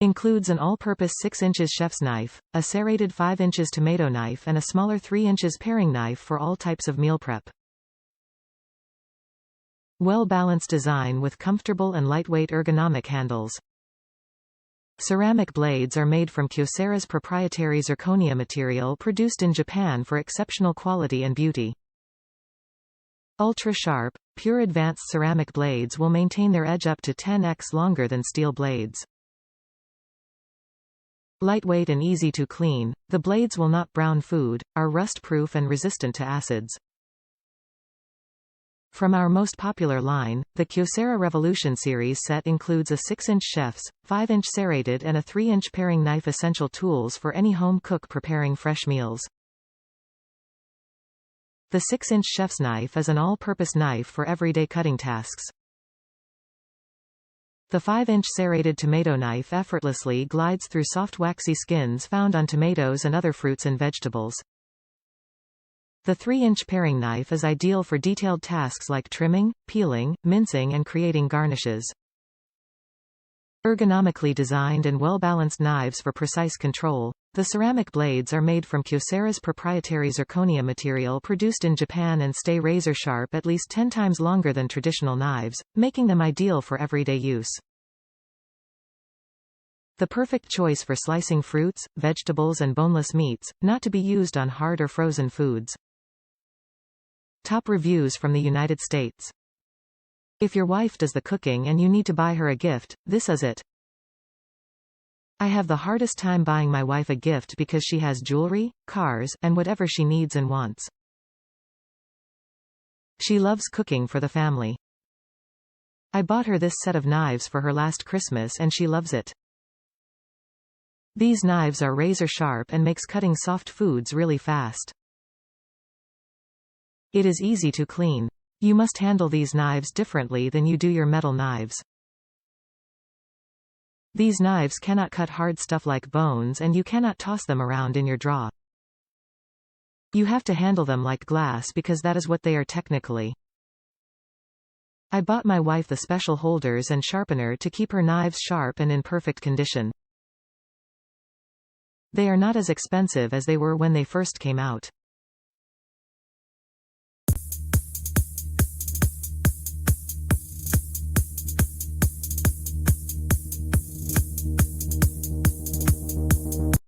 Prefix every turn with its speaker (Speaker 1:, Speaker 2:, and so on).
Speaker 1: Includes an all-purpose 6 inches chef's knife, a serrated 5 inches tomato knife and a smaller 3 inches paring knife for all types of meal prep. Well-balanced design with comfortable and lightweight ergonomic handles. Ceramic blades are made from Kyocera's proprietary zirconia material produced in Japan for exceptional quality and beauty. Ultra-sharp, pure advanced ceramic blades will maintain their edge up to 10x longer than steel blades. Lightweight and easy to clean, the blades will not brown food, are rust-proof and resistant to acids. From our most popular line, the Kyocera Revolution Series set includes a 6-inch chef's, 5-inch serrated and a 3-inch paring knife, essential tools for any home cook preparing fresh meals. The 6-inch chef's knife is an all-purpose knife for everyday cutting tasks. The 5-inch serrated tomato knife effortlessly glides through soft waxy skins found on tomatoes and other fruits and vegetables. The 3-inch paring knife is ideal for detailed tasks like trimming, peeling, mincing and creating garnishes. Ergonomically designed and well-balanced knives for precise control, the ceramic blades are made from Kyocera's proprietary zirconia material produced in Japan and stay razor-sharp at least 10 times longer than traditional knives, making them ideal for everyday use. The perfect choice for slicing fruits, vegetables and boneless meats, not to be used on hard or frozen foods. Top reviews from the United States. If your wife does the cooking and you need to buy her a gift, this is it. I have the hardest time buying my wife a gift because she has jewelry, cars, and whatever she needs and wants. She loves cooking for the family. I bought her this set of knives for her last Christmas and she loves it. These knives are razor sharp and makes cutting soft foods really fast. It is easy to clean. You must handle these knives differently than you do your metal knives. These knives cannot cut hard stuff like bones and you cannot toss them around in your drawer. You have to handle them like glass because that is what they are technically. I bought my wife the special holders and sharpener to keep her knives sharp and in perfect condition. They are not as expensive as they were when they first came out.